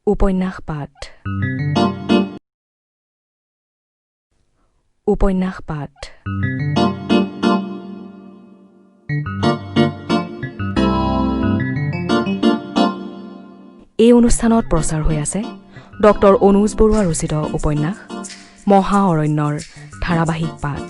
উপন্যাস পাঠ উপন্যাস পাঠ এই অনুষ্ঠানত প্ৰচাৰ হৈ আছে ডক্টৰ অনুজ বৰুৱা ৰচিত উপন্যাস মহা অৰণ্যৰ ধাৰাবাহিক পাঠ।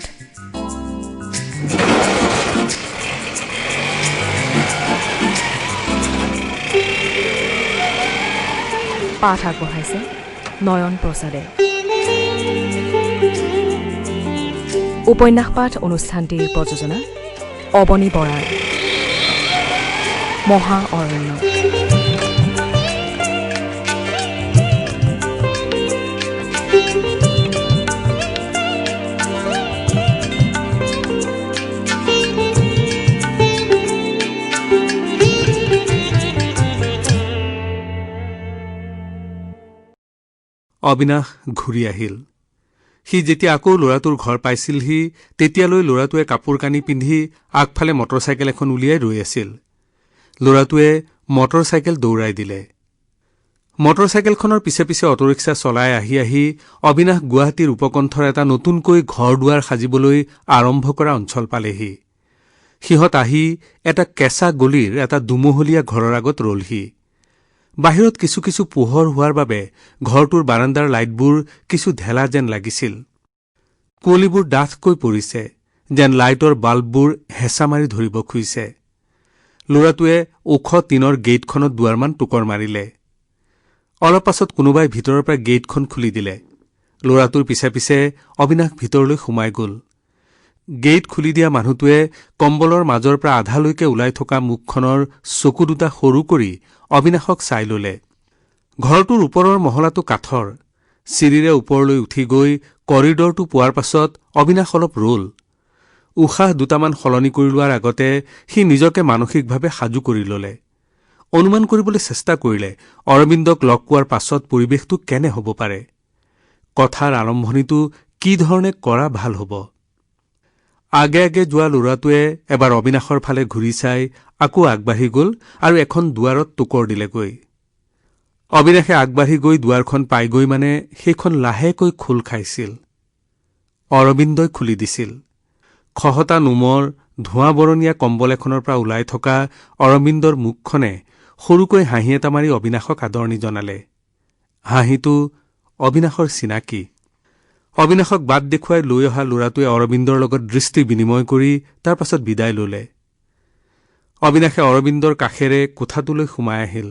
পাঠ আগবঢ়াইছে নয়ন প্ৰসাদে। উপন্যাস পাঠ অনুষ্ঠানটিৰ প্ৰযোজনা অৱনী বৰাৰ। মহা অৰণ্য। অবিনাশ ঘূৰি আহিল। সি যেতিয়া আকৌ ল'ৰাটোৰ ঘৰ পাইছিলহি তেতিয়ালৈ ল'ৰাটোৱে কাপোৰ কানি পিন্ধি আগফালে মটৰচাইকেল এখন উলিয়াই ৰৈ আছিল। ল'ৰাটোৱে মটৰচাইকেল দৌৰাই দিলে। মটৰচাইকেলখনৰ পিছে পিছে অটোৰিক্সা চলাই আহি আহি অবিনাশ গুৱাহাটীৰ উপকণ্ঠৰ এটা নতুনকৈ ঘৰ দুৱাৰ সাজিবলৈ আৰম্ভ কৰা অঞ্চল পালেহি। সিহঁত আহি এটা কেঁচা গলিৰ এটা দুমহলীয়া ঘৰৰ আগত ৰলহি। বাহিৰত কিছু কিছু পোহৰ হোৱাৰ বাবে ঘৰটোৰ বাৰাণ্ডাৰ লাইটবোৰ কিছু ঢেলা যেন লাগিছিল। কুঁৱলীবোৰ ডাঠকৈ পৰিছে যেন লাইটৰ বাল্ববোৰ হেঁচা মাৰি ধৰিব খুজিছে। ল'ৰাটোৱে ওখ টিনৰ গেটখনত দুৱাৰমান টোকৰ মাৰিলে। অলপ পাছত কোনোবাই ভিতৰৰ পৰা গেটখন খুলি দিলে। ল'ৰাটোৰ পিছে পিছে অবিনাশ ভিতৰলৈ সোমাই গ'ল। গেট খুলি দিয়া মানুহটোৱে কম্বলৰ মাজৰ পৰা আধালৈকে ওলাই থকা মুখখনৰ চকু দুটা সৰু কৰি অবিনাশক চাই ললে। ঘৰটোৰ ওপৰৰ মহলাটো কাঠৰ। চিৰিৰে ওপৰলৈ উঠি গৈ কৰিডৰটো পোৱাৰ পাছত অবিনাশ অলপ ৰল। উশাহ দুটামান সলনি কৰি লোৱাৰ আগতে সি নিজকে মানসিকভাৱে সাজু কৰি ললে। অনুমান কৰিবলৈ চেষ্টা কৰিলে অৰবিন্দক লগ পোৱাৰ পাছত পৰিৱেশটো কেনে হ'ব পাৰে। কথাৰ আৰম্ভণিটো কি ধৰণে কৰা ভাল হ'ব। আগে আগে যোৱা ল'ৰাটোৱে এবাৰ অবিনাশৰ ফালে ঘূৰি চাই আকৌ আগবাঢ়ি গ'ল আৰু এখন দুৱাৰত টোকৰ দিলেগৈ। অবিনাশে আগবাঢ়ি গৈ দুৱাৰখন পাইগৈ মানে সেইখন লাহেকৈ খোল খাইছিল। অৰবিন্দই খুলি দিছিল। খহটা নোমৰ ধোঁৱা বৰণীয়া কম্বল এখনৰ পৰা ওলাই থকা অৰবিন্দৰ মুখখনে সৰুকৈ হাঁহি এটা মাৰি অবিনাশক আদৰণি জনালে। হাঁহিটো অবিনাশৰ চিনাকি। অবিনাশক বাট দেখুৱাই লৈ অহা ল'ৰাটোৱে অৰবিন্দৰ লগত দৃষ্টি বিনিময় কৰি তাৰ পাছত বিদায় ললে। অবিনাশে অৰবিন্দৰ কাষেৰে কোঠাটোলৈ সোমাই আহিল।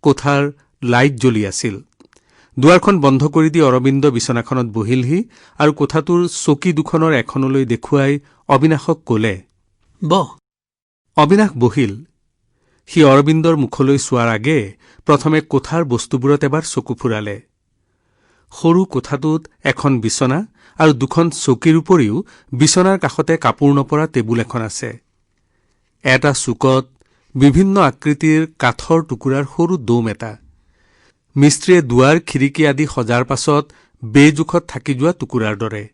কোঠাৰ লাইট জ্বলি আছিল। দুৱাৰখন বন্ধ কৰি দি অৰবিন্দ বিচনাখনত বহিলহি আৰু কোঠাটোৰ চকী দুখনৰ এখনলৈ দেখুৱাই অবিনাশক কলে, বহ। অবিনাশ বহিল। সি অৰবিন্দৰ মুখলৈ চোৱাৰ আগে প্ৰথমে কোঠাৰ বস্তুবোৰত এবাৰ চকু ফুৰালে। সৰু কোঠাটোত এখন বিচনা আৰু দুখন চকীৰ উপৰিও বিচনাৰ কাষতে কাপোৰ নপৰা টেবুল এখন আছে। এটা চুকত বিভিন্ন আকৃতিৰ কাঠৰ টুকুৰাৰ সৰু দোম এটা। মিস্ত্ৰীয়ে দুৱাৰ খিৰিকী আদি সজাৰ পাছত বেজোখত থাকি যোৱা টুকুৰাৰ দৰে।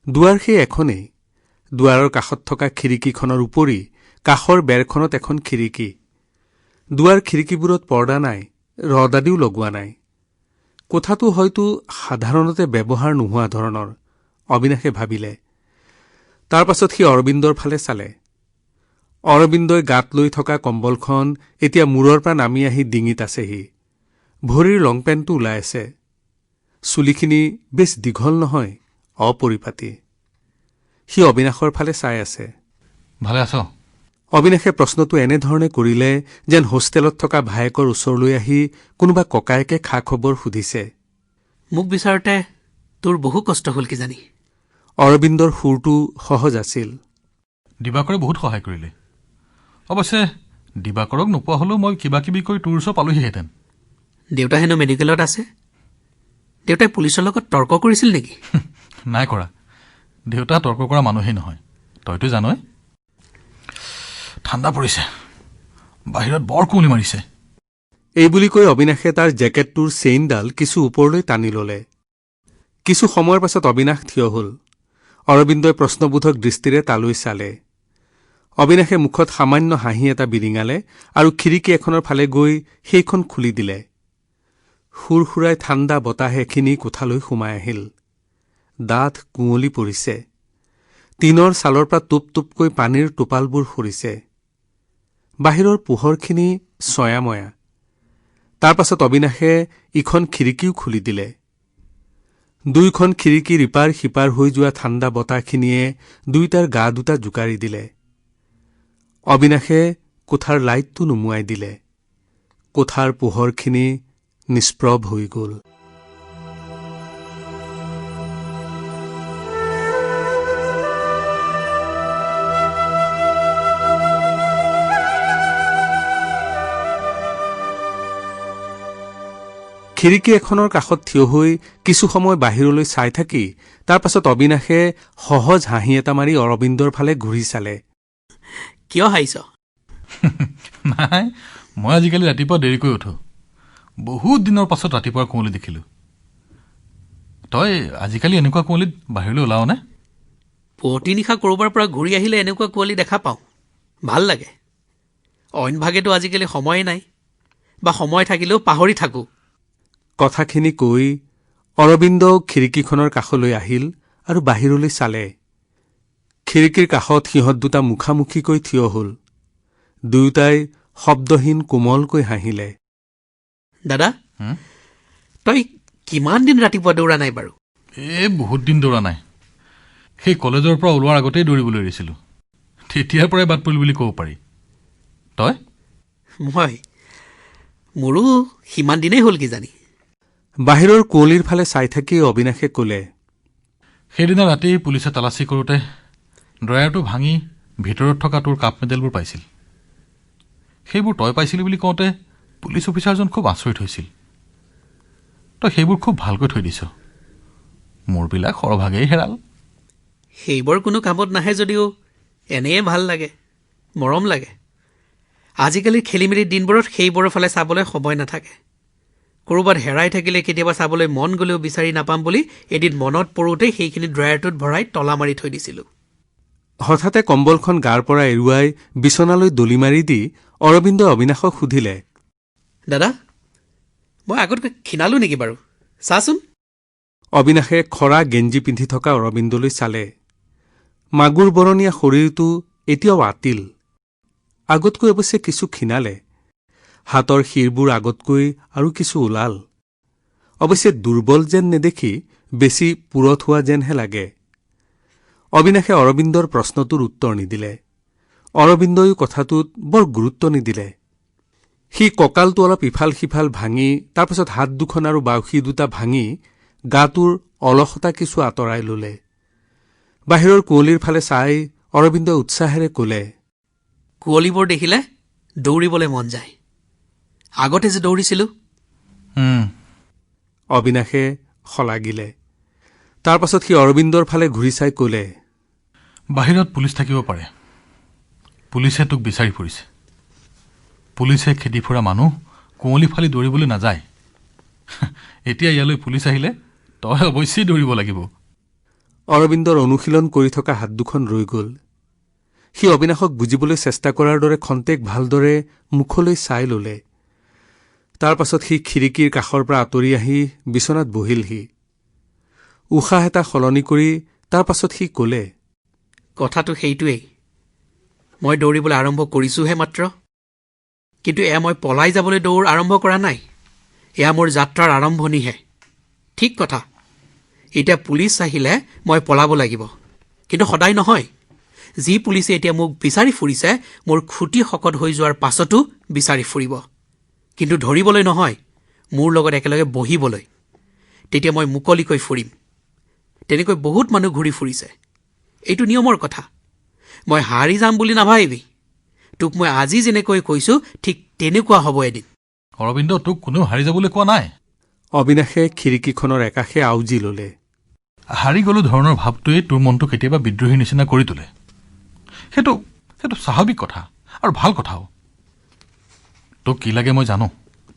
দুৱাৰ সেই এখনেই। দুৱাৰৰ কাষত থকা খিৰিকীখনৰ উপৰি কাষৰ বেৰখনত এখন খিৰিকী। দুৱাৰ খিৰিকীবোৰত পৰ্দা নাই, ৰদ আদিও লগোৱা নাই। কোঠাটো হয়তো সাধাৰণতে ব্যৱহাৰ নোহোৱা ধৰণৰ, অবিনাশে ভাবিলে। তাৰ পাছত সি অৰবিন্দৰ ফালে চালে। অৰবিন্দই গাত লৈ থকা কম্বলখন এতিয়া মূৰৰ পৰা নামি আহি ডিঙিত আছেহি। ভৰিৰ লংপেণ্টটো ওলাই আছে। চুলিখিনি বেছ দীঘল নহয়, অপৰিপাটি। সি অবিনাশৰ ফালে চাই আছে। ভালে আছ? অবিনাশে প্ৰশ্নটো এনেধৰণে কৰিলে যেন হোষ্টেলত থকা ভায়েকৰ ওচৰলৈ আহি কোনোবা ককায়েকে খা খবৰ সুধিছে। মোক বিচাৰোঁতে তোৰ বহু কষ্ট হ'ল কিজানি। অৰবিন্দৰ সুৰটো সহজ আছিল। দিবাকৰে বহুত সহায় কৰিলে। অৱশ্যে দিবাকৰক নোপোৱা হলেও মই কিবা কিবি কৰি তোৰ ওচৰ পালোহিহেঁতেন। দেউতা হেনো মেডিকেলত আছে। দেউতাই পুলিচৰ লগত তৰ্ক কৰিছিল নেকি? নাই কৰা। দেউতা তৰ্ক কৰা মানুহেই নহয়, তইতো জানই। ঠাণ্ডা পৰিছে, বাহিৰত বৰ কুঁৱলী মাৰিছে। এই বুলি কৈ অবিনাশে তাৰ জেকেটটোৰ চেইনডাল কিছু ওপৰলৈ টানি ললে। কিছু সময়ৰ পাছত অবিনাশ থিয় হল। অৰবিন্দই প্ৰশ্নবোধক দৃষ্টিৰে তালৈ চালে। অবিনাশে মুখত সামান্য হাঁহি এটা বিৰিঙালে আৰু খিৰিকী এখনৰ ফালে গৈ সেইখন খুলি দিলে। সুৰসুৰাই ঠাণ্ডা বতাহে খিনি কোঠালৈ সোমাই আহিল। ডাঠ কুঁৱলী পৰিছে। টিনৰ ছালৰ পৰা টোপ টোপকৈ পানীৰ টোপালবোৰ সৰিছে। বাহিৰৰ পোহৰখিনি ছয়াময়া। তাৰ পাছত অবিনাশে ইখন খিৰিকীও খুলি দিলে। দুইখন খিৰিকীৰ ইপাৰ সিপাৰ হৈ যোৱা ঠাণ্ডা বতাহখিনিয়ে দুয়োটাৰ গা দুটা জোকাৰি দিলে। অবিনাশে কোঠাৰ লাইটটো নুমুৱাই দিলে। কোঠাৰ পোহৰখিনি নিষ্প্ৰভ হৈ গ'ল। খিৰিকী এখনৰ কাষত থিয় হৈ কিছু সময় বাহিৰলৈ চাই থাকি তাৰ পাছত অবিনাশে সহজ হাঁহি এটা মাৰি অৰবিন্দৰ ফালে ঘূৰি চালে। কিয় হাঁহিছ? নাই, মই আজিকালি ৰাতিপুৱা দেৰিকৈ উঠো। বহুত দিনৰ পাছত ৰাতিপুৱাৰ কুঁৱলী দেখিলোঁ। তই আজিকালি এনেকুৱা কুঁৱলীত বাহিৰলৈ ওলাৱনে? পুৱতি নিশা ক'ৰবাৰ পৰা ঘূৰি আহিলে এনেকুৱা কুঁৱলী দেখা পাওঁ। ভাল লাগে। অইনভাগেতো আজিকালি সময়ে নাই, বা সময় থাকিলেও পাহৰি থাকোঁ। কথাখিনি কৈ অৰবিন্দ খিৰিকীখনৰ কাষলৈ আহিল আৰু বাহিৰলৈ চালে। খিৰিকীৰ কাষত সিহঁত দুটা মুখামুখিকৈ থিয় হ'ল। দুয়োটাই শব্দহীন কোমলকৈ হাঁহিলে। দাদা, তই কিমান দিন ৰাতিপুৱা দৌৰা নাই বাৰু? বহুত দিন দৌৰা নাই। সেই কলেজৰ পৰা ওলোৱাৰ আগতেই দৌৰিবলৈ এৰিছিলোঁ। তেতিয়াৰ পৰাই বাদ পৰিল বুলি ক'ব পাৰি। তই? মোৰো সিমান দিনেই হ'ল কিজানি। বাহিৰৰ কুঁৱলীৰ ফালে চাই থাকি অবিনাশে ক'লে, সেইদিনা ৰাতি পুলিচে তালাচী কৰোঁতে ড্ৰয়াৰটো ভাঙি ভিতৰত থকা তোৰ কাপ মেডেলবোৰ পাইছিল। সেইবোৰ তই পাইছিলি বুলি কওঁতে পুলিচ অফিচাৰজন খুব আচৰিত হৈছিল। তই সেইবোৰ খুব ভালকৈ থৈ দিছ। মোৰবিলাক সৰহভাগেই হেৰাল। সেইবোৰ কোনো কামত নাহে যদিও এনেয়ে ভাল লাগে, মৰম লাগে। আজিকালি খেলিমেলি দিনবোৰত সেইবোৰৰ ফালে চাবলৈ সময় নাথাকে। ক'ৰবাত হেৰাই থাকিলে কেতিয়াবা চাবলৈ মন গ'লেও বিচাৰি নাপাম বুলি এদিন মনত পৰোঁতেই সেইখিনি ড্ৰয়াৰটোত ভৰাই তলা মাৰি থৈ দিছিলোঁ। হঠাতে কম্বলখন গাৰ পৰা এৰুৱাই বিচনালৈ দলি মাৰি দি অৰবিন্দই অবিনাশক সুধিলে, দাদা, মই আগতকৈ ক্ষীণালোঁ নেকি বাৰু? চাচোন। অবিনাশে খৰা গেঞ্জি পিন্ধি থকা অৰবিন্দলৈ চালে। মাগুৰ বৰণীয়া শৰীৰটো এতিয়াও আতিল। আগতকৈ অৱশ্যে কিছু ক্ষীণালে। হাতৰ শিৰবোৰ আগতকৈ আৰু কিছু ওলাল। অৱশ্যে দুৰ্বল যেন নেদেখি বেছি পুৰঠ হোৱা যেনহে লাগে। অবিনাশে অৰবিন্দৰ প্ৰশ্নটোৰ উত্তৰ নিদিলে। অৰবিন্দইও কথাটোত বৰ গুৰুত্ব নিদিলে। সি কঁকালটো অলপ ইফাল সিফাল ভাঙি তাৰ পাছত হাত দুখন আৰু বাউসী দুটা ভাঙি গাটোৰ অলসতা কিছু আঁতৰাই ললে। বাহিৰৰ কুঁৱলীৰ ফালে চাই অৰবিন্দই উৎসাহেৰে ক'লে, কুঁৱলীবোৰ দেখিলে দৌৰিবলৈ মন যায়। আগতে যে দৌৰিছিলোঁ। অবিনাশে শলাগিলে। তাৰ পাছত সি অৰবিন্দৰ ফালে ঘূৰি চাই ক'লে, বাহিৰত পুলিচ থাকিব পাৰে। পুলিচে তোক বিচাৰি ফুৰিছে। পুলিচে খেদি ফুৰা মানুহ কুঁৱলী ফালি দৌৰিবলৈ নাযায়। এতিয়া ইয়ালৈ পুলিচ আহিলে তই অৱশ্যেই দৌৰিব লাগিব। অৰবিন্দৰ অনুশীলন কৰি থকা হাত দুখন ৰৈ গ'ল। সি অবিনাশক বুজিবলৈ চেষ্টা কৰাৰ দৰে খন্তেক ভালদৰে মুখলৈ চাই ললে। তাৰ পাছত সি খিৰিকীৰ কাষৰ পৰা আঁতৰি আহি বিচনাত বহিলহি। উশাহ এটা সলনি কৰি তাৰ পাছত সি ক'লে, কথাটো সেইটোৱেই। মই দৌৰিবলৈ আৰম্ভ কৰিছোঁহে মাত্ৰ। কিন্তু এয়া মই পলাই যাবলৈ দৌৰ আৰম্ভ কৰা নাই। এয়া মোৰ যাত্ৰাৰ আৰম্ভণিহে। ঠিক কথা। এতিয়া পুলিচ আহিলে মই পলাব লাগিব। কিন্তু সদায় নহয়। যি পুলিচে এতিয়া মোক বিচাৰি ফুৰিছে মোৰ খুটি শকত হৈ যোৱাৰ পাছতো বিচাৰি ফুৰিব। কিন্তু ধৰিবলৈ নহয়, মোৰ লগত একেলগে বহিবলৈ। তেতিয়া মই মুকলিকৈ ফুৰিম। তেনেকৈ বহুত মানুহ ঘূৰি ফুৰিছে। এইটো নিয়মৰ কথা। মই হাৰি যাম বুলি নাভাবিবি। তোক মই আজি যেনেকৈ কৈছোঁ ঠিক তেনেকুৱা হ'ব এদিন। অৰবিন্দ, তোক কোনেও হাৰি যাবলৈ কোৱা নাই। অবিনাশে খিৰিকীখনৰ একাষে আউজি ললে। হাৰি গ'লো ধৰণৰ ভাৱটোৱে তোৰ মনটো কেতিয়াবা বিদ্ৰোহীৰ নিচিনা কৰি তোলে। সেইটো স্বাভাৱিক কথা আৰু ভাল কথাও। তোক কি লাগে মই জানো,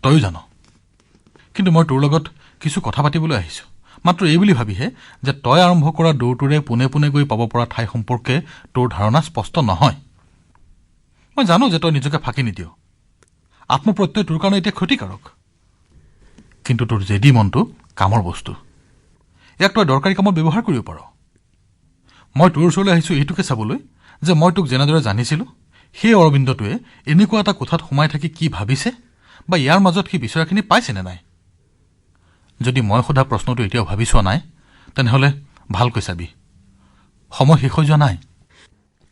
তইও জানো। কিন্তু মই তোৰ লগত কিছু কথা পাতিবলৈ আহিছোঁ। মাত্ৰ এই বুলি ভাবিহে যে তই আৰম্ভ কৰা দৌৰটোৰে পোনে পোনে গৈ পাব পৰা ঠাই সম্পৰ্কে তোৰ ধাৰণা স্পষ্ট নহয়। মই জানো যে তই নিজকে ফাঁকি নিদিয়। আত্মপ্ৰত্যয় তোৰ কাৰণে এতিয়া ক্ষতিকাৰক। কিন্তু তোৰ জেদি মনটো কামৰ বস্তু। ইয়াক তই দৰকাৰী কামত ব্যৱহাৰ কৰিব পাৰ। মই তোৰ ওচৰলৈ আহিছোঁ এইটোকে চাবলৈ যে মই তোক যেনেদৰে জানিছিলোঁ সেই অৰবিন্দটোৱে এনেকুৱা এটা কোঠাত সোমাই থাকি কি ভাবিছে বা ইয়াৰ মাজত সি বিচৰাখিনি পাইছেনে নাই। যদি মই সোধা প্ৰশ্নটো এতিয়াও ভাবি চোৱা নাই তেনেহ'লে ভালকৈ চাবি, সময় শেষ হৈ যোৱা নাই।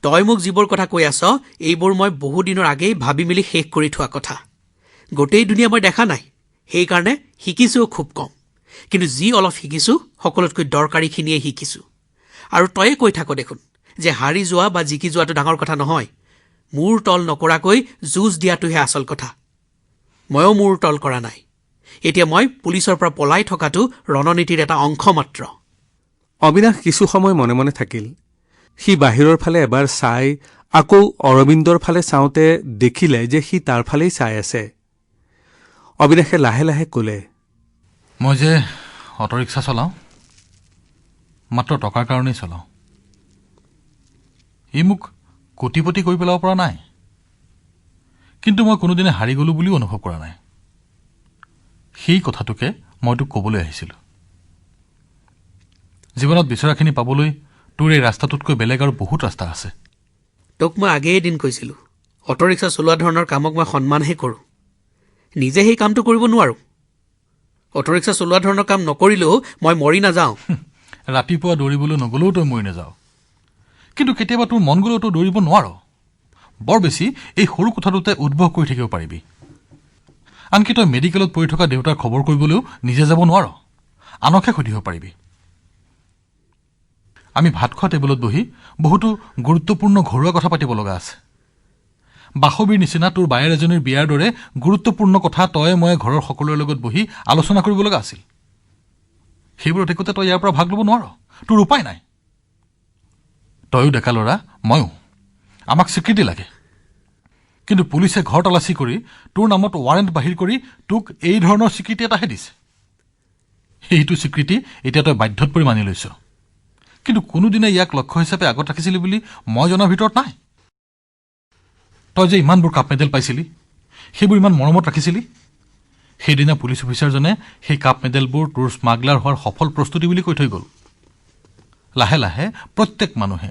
তই মোক যিবোৰ কথা কৈ আছ এইবোৰ মই বহুদিনৰ আগেই ভাবি মেলি শেষ কৰি থোৱা কথা। গোটেই দুনিয়া মই দেখা নাই, সেইকাৰণে শিকিছোও খুব কম। কিন্তু যি অলপ শিকিছোঁ সকলোতকৈ দৰকাৰীখিনিয়ে শিকিছোঁ। আৰু তয়ে কৈ থাক দেখোন যে হাৰি যোৱা বা জিকি যোৱাটো ডাঙৰ কথা নহয়, মূৰ তল নকৰাকৈ যুঁজ দিয়াটোহে আচল কথা। ময়ো মূৰ তল কৰা নাই। এতিয়া মই পুলিচৰ পৰা পলাই থকাটো ৰণনীতিৰ এটা অংশ মাত্ৰ। অবিনাশ কিছু সময় মনে মনে থাকিল। সি বাহিৰৰ ফালে এবাৰ চাই আকৌ অৰবিন্দৰ ফালে চাওঁতে দেখিলে যে সি তাৰ ফালেই চাই আছে। অবিনাশে লাহে লাহে ক'লে, মই যে অটোৰিক্সা চলাওঁ মাত্ৰ টকাৰ কাৰণেই চলাওঁ। ই মোক কোটিপতি কৰি পেলাব পৰা নাই, কিন্তু মই কোনোদিনে হাৰি গ'লো বুলিও অনুভৱ কৰা নাই। সেই কথাটোকে মই তোক ক'বলৈ আহিছিলোঁ। জীৱনত বিচৰাখিনি পাবলৈ তোৰ এই ৰাস্তাটোতকৈ বেলেগ আৰু বহুত ৰাস্তা আছে। তোক মই আগেয়ে এদিন কৈছিলোঁ অটোৰিক্সা চলোৱা ধৰণৰ কামক মই সন্মানহে কৰোঁ, নিজে সেই কামটো কৰিব নোৱাৰোঁ। অটোৰিক্সা চলোৱা ধৰণৰ কাম নকৰিলেও মই মৰি নাযাওঁ। ৰাতিপুৱা দৌৰিবলৈ নগ'লেও তই মৰি নাযাওঁ, কিন্তু কেতিয়াবা তোৰ মন গ'লেও তই দৌৰিব নোৱাৰ। বৰ বেছি এই সৰু কথাটোতে উদ্ভৱ কৰি থাকিব পাৰিবি। আনকি তই মেডিকেলত পৰি থকা দেউতাৰ খবৰ কৰিবলৈও নিজে যাব নোৱাৰ, আনকহে সুধিব পাৰিবি। আমি ভাত খোৱা টেবুলত বহি বহুতো গুৰুত্বপূৰ্ণ ঘৰুৱা কথা পাতিব লগা আছে। বাসৱীৰ নিচিনা তোৰ বায়েৰ এজনীৰ বিয়াৰ দৰে গুৰুত্বপূৰ্ণ কথা তয়ে ময়ে ঘৰৰ সকলোৰে লগত বহি আলোচনা কৰিব লগা আছিল। সেইবোৰত একোতে তই ইয়াৰ পৰা ভাগ ল'ব নোৱাৰ, তোৰ উপায় নাই। তয়ো ডেকা ল'ৰা, ময়ো, আমাক স্বীকৃতি লাগে। কিন্তু পুলিচে ঘৰ তালাচী কৰি তোৰ নামত ৱাৰেণ্ট বাহিৰ কৰি তোক এই ধৰণৰ স্বীকৃতি এটাহে দিছে। সেইটো স্বীকৃতি এতিয়া তই বাধ্যত পৰি মানি লৈছ, কিন্তু কোনোদিনে ইয়াক লক্ষ্য হিচাপে আগত ৰাখিছিলি বুলি মই জনাৰ ভিতৰত নাই। তই যে ইমানবোৰ কাপ মেডেল পাইছিলি, সেইবোৰ ইমান মৰমত ৰাখিছিলি। সেইদিনা পুলিচ অফিচাৰজনে সেই কাপ মেডেলবোৰ তোৰ স্মাগলাৰ হোৱাৰ সফল প্ৰস্তুতি বুলি কৈ থৈ গ'ল। লাহে লাহে প্ৰত্যেক মানুহে,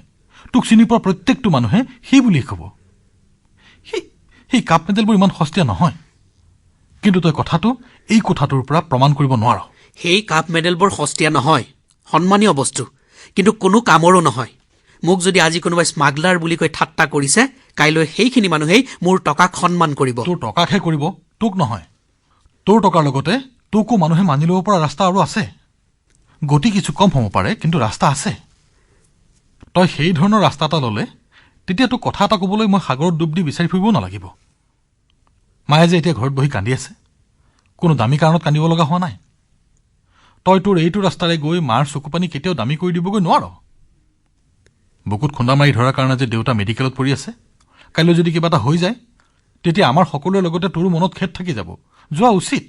তোক চিনি পোৱা প্ৰত্যেকটো মানুহে সেই বুলি ক'ব, সেই কাপ মেডেলবোৰ ইমান সস্তীয়া নহয়। কিন্তু তই এই কথাটোৰ পৰা প্ৰমাণ কৰিব নোৱাৰ। সেই কাপ মেডেলবোৰ সস্তীয়া নহয়, সন্মানীয় বস্তু, কিন্তু কোনো কামৰো নহয়। মোক যদি আজি কোনোবাই স্মাগলাৰ বুলি কৈ ঠাট্টা কৰিছে, কাইলৈ সেইখিনি মানুহেই মোৰ টকাক সন্মান কৰিব। তোৰ টকাকহে কৰিব, তোক নহয়। তোৰ টকাৰ লগতে তোকো মানুহে মানি ল'ব পৰা ৰাস্তা আৰু আছে। গতি কিছু কম হ'ব পাৰে, কিন্তু ৰাস্তা আছে। তই সেই ধৰণৰ ৰাস্তা এটা ল'লে তেতিয়া তোক কথা এটা ক'বলৈ মই সাগৰত ডুব দি বিচাৰি ফুৰিবও নালাগিব। মায়ে যে এতিয়া ঘৰত বহি কান্দি আছে, কোনো দামী কাৰণত কান্দিব লগা হোৱা নাই। তই তোৰ এইটো ৰাস্তাৰে গৈ মাৰ চকুপানী কেতিয়াও দামী কৰি দিবগৈ নোৱাৰ। বুকুত খুন্দা মাৰি ধৰাৰ কাৰণে যে দেউতা মেডিকেলত পৰি আছে, কাইলৈ যদি কিবা এটা হৈ যায় তেতিয়া আমাৰ সকলোৰে লগতে তোৰো মনত খেদ থাকি যাব, যোৱা উচিত।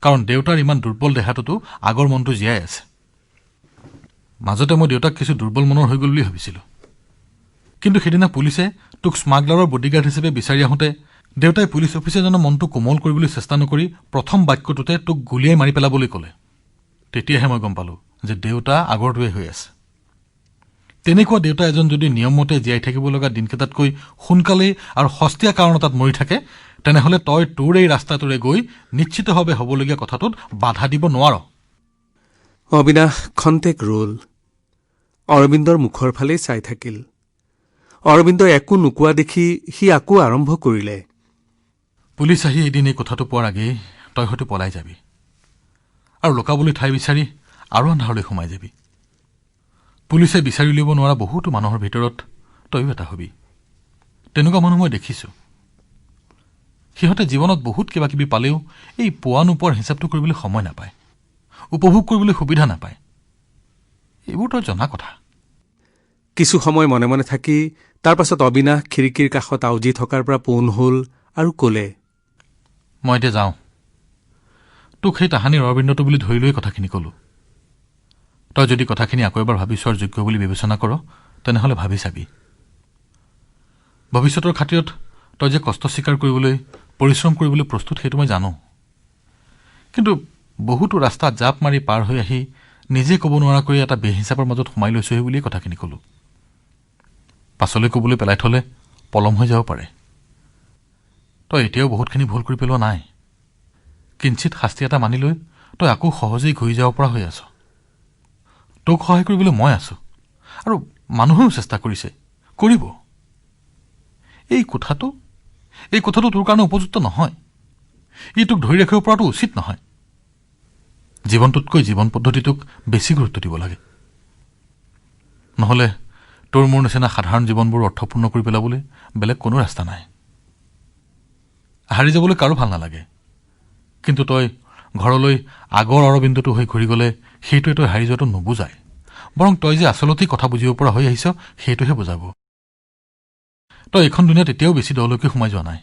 কাৰণ দেউতাৰ ইমান দুৰ্বল দেহাটোতো আগৰ মনটো জীয়াই আছে। মাজতে মই দেউতাক কিছু দুৰ্বল মনৰ হৈ গ'ল বুলি ভাবিছিলোঁ, কিন্তু সেইদিনা পুলিচে তোক স্মাগলাৰৰ বডিগাৰ্ড হিচাপে বিচাৰি আহোঁতে দেউতাই পুলিচ অফিচাৰজনৰ মনটো কোমল কৰিবলৈ চেষ্টা নকৰি প্ৰথম বাক্যটোতে তোক গুলীয়াই মাৰি পেলাবলৈ ক'লে। তেতিয়াহে মই গম পালোঁ যে দেউতা আগৰটোৱে হৈ আছে। তেনেকুৱা দেউতা এজন যদি নিয়মমতে জীয়াই থাকিব লগা দিনকেইটাতকৈ সোনকালেই আৰু সস্তীয়া কাৰণ এটাত মৰি থাকে, তেনেহ'লে তই তোৰ এই ৰাস্তাটোৰে গৈ নিশ্চিতভাৱে হ'বলগীয়া কথাটোত বাধা দিব নোৱাৰ। অবিনাশ খন্তেক ৰ'ল। অৰবিন্দৰ মুখৰ ফালেই চাই থাকিল। অৰবিন্দই একো নোকোৱা দেখি সি আকৌ আৰম্ভ কৰিলে, পুলিচ আহি এদিন এই কথাটো পোৱাৰ আগেই তই হয়তো পলাই যাবি আৰু লুকাবলৈ ঠাই বিচাৰি আৰু আন্ধাৰলৈ সোমাই যাবি। পুলিচে বিচাৰি উলিয়াব নোৱাৰা বহুতো মানুহৰ ভিতৰত তয়ো এটা হবি। তেনেকুৱা মানুহ মই দেখিছোঁ। সিহঁতে জীৱনত বহুত কিবা কিবি পালেও এই পোৱা নোপোৱাৰ হিচাপটো কৰিবলৈ সময় নাপায়, উপভোগ কৰিবলৈ সুবিধা নাপায়। এইবোৰ তই জনা কথা। কিছু সময় মনে মনে থাকি তাৰ পাছত অবিনাশ খিৰিকীৰ কাষত আউজি থকাৰ পৰা পোন হ'ল আৰু ক'লে, মই এতিয়া যাওঁ। তোক সেই তাহানিৰ অৰবিন্দটো বুলি ধৰি লৈ কথাখিনি ক'লোঁ। তই যদি কথাখিনি আকৌ এবাৰ ভাবি চোৱাৰ যোগ্য বুলি বিবেচনা কৰ, তেনেহ'লে ভাবি চাবি। ভৱিষ্যতৰ খাতিৰত তই যে কষ্ট স্বীকাৰ কৰিবলৈ, পৰিশ্ৰম কৰিবলৈ প্ৰস্তুত, সেইটো মই জানো। কিন্তু বহুতো ৰাস্তাত জাপ মাৰি পাৰ হৈ আহি নিজে ক'ব নোৱাৰাকৈ এটা বেহিচাপৰ মাজত সোমাই লৈছোহি বুলিয়েই কথাখিনি ক'লোঁ। পাছলৈ ক'বলৈ পেলাই থ'লে পলম হৈ যাব পাৰে। তই এতিয়াও বহুতখিনি ভুল কৰি পেলোৱা নাই। কিঞ্চিত শাস্তি এটা মানি লৈ তই আকৌ সহজেই ঘূৰি যাব পৰা হৈ আছ। তোক সহায় কৰিবলৈ মই আছোঁ, আৰু মানুহেও চেষ্টা কৰিছে, কৰিব। এই কথাটো তোৰ কাৰণে উপযুক্ত নহয়। ই তোক ধৰি ৰাখিব পৰাটো উচিত নহয়। জীৱনটোতকৈ জীৱন পদ্ধতিটোক বেছি গুৰুত্ব দিব লাগে। নহ'লে তোৰ মোৰ নিচিনা সাধাৰণ জীৱনবোৰ অৰ্থপূৰ্ণ কৰি পেলাবলৈ বেলেগ কোনো ৰাস্তা নাই। হাৰি যাবলৈ কাৰো ভাল নালাগে, কিন্তু তই ঘৰলৈ আগৰ অৰবিন্দটো হৈ ঘূৰি গ'লে সেইটোৱে তই হাৰি যোৱাটো নুবুজায়, বৰং তই যে আচলতেই কথা বুজিব পৰা হৈ আহিছ সেইটোহে বুজাব। তই এইখন দুনিয়াত এতিয়াও বেছি দলৈকে সোমাই যোৱা নাই।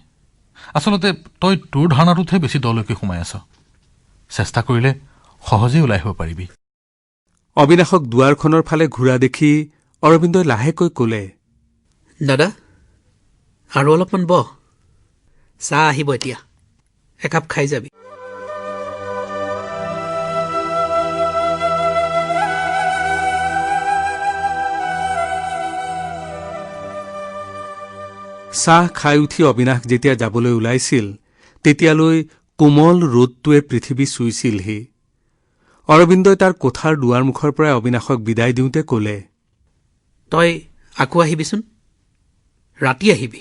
আচলতে তই তোৰ ধাৰণাটোতহে বেছি দলৈকে সোমাই আছ। চেষ্টা কৰিলে সহজেই ওলাই আহিব পাৰিবি। অবিনাশক দুৱাৰখনৰ ফালে ঘূৰা দেখি অৰবিন্দই লাহেকৈ ক'লে, দাদা, আৰু অলপমান বহ, চাহ আহিব এতিয়া, একাপ খাই যাবি। চাহ খাই উঠি অবিনাশ যেতিয়া যাবলৈ ওলাইছিল তেতিয়ালৈ কোমল ৰ'দটোৱে পৃথিৱী চুইছিলহি। অৰবিন্দই তাৰ কোঠাৰ দুৱাৰমুখৰ পৰাই অবিনাশক বিদায় দিওঁতে ক'লে, তই আকৌ আহিবিচোন, ৰাতি আহিবি।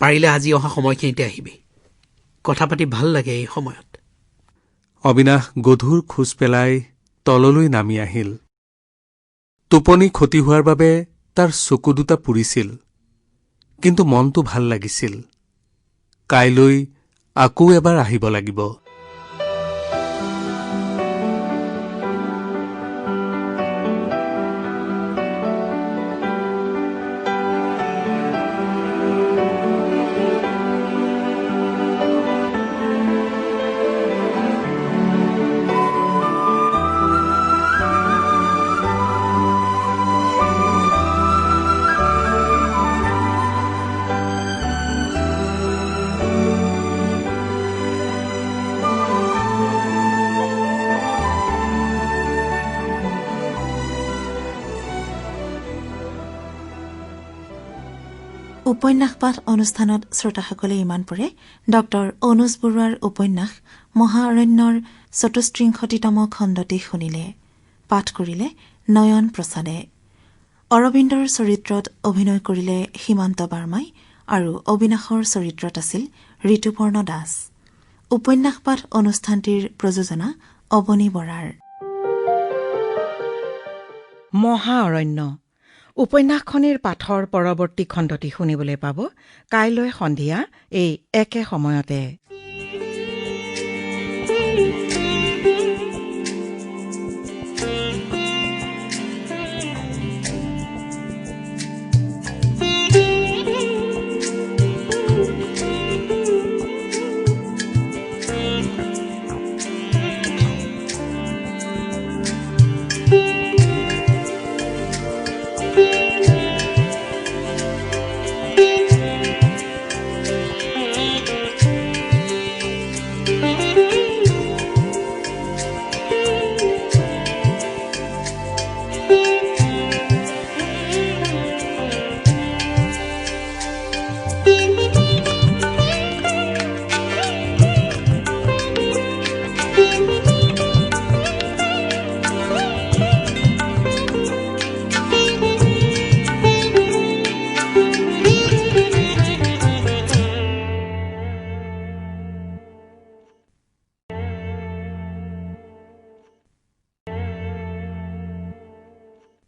পাৰিলে আজি অহা সময়খিনিতে আহিবি, কথা পাতি ভাল লাগে এই সময়ত। অবিনাশ গধুৰ খোজ পেলাই তললৈ নামি আহিল। টোপনি ক্ষতি হোৱাৰ বাবে তাৰ চকু দুটা পুৰিছিল, কিন্তু মনটো ভাল লাগিছিল। কাইলৈ আকৌ এবাৰ আহিব লাগিব। উপন্যাস পাঠ অনুষ্ঠানত শ্ৰোতাসকলে ইমান পৰে ডক্টৰ অনুজ বৰুৱাৰ উপন্যাস মহাঅৰণ্যৰ ৩৪তম খণ্ডটি শুনিলে। পাঠ কৰিলে নয়ন প্ৰসাদে। অৰবিন্দৰ চৰিত্ৰত অভিনয় কৰিলে সীমান্ত বাৰ্মাই আৰু অবিনাশৰ চৰিত্ৰত আছিল ঋতুপৰ্ণ দাস। উপন্যাস পাঠ অনুষ্ঠানটিৰ প্ৰযোজনা অৱনী বৰাৰ। মহাঅৰণ্য উপন্যাসখনিৰ পাঠৰ পৰৱৰ্তী খণ্ডটি শুনিবলৈ পাব কাইলৈ সন্ধিয়া এই একে সময়তে।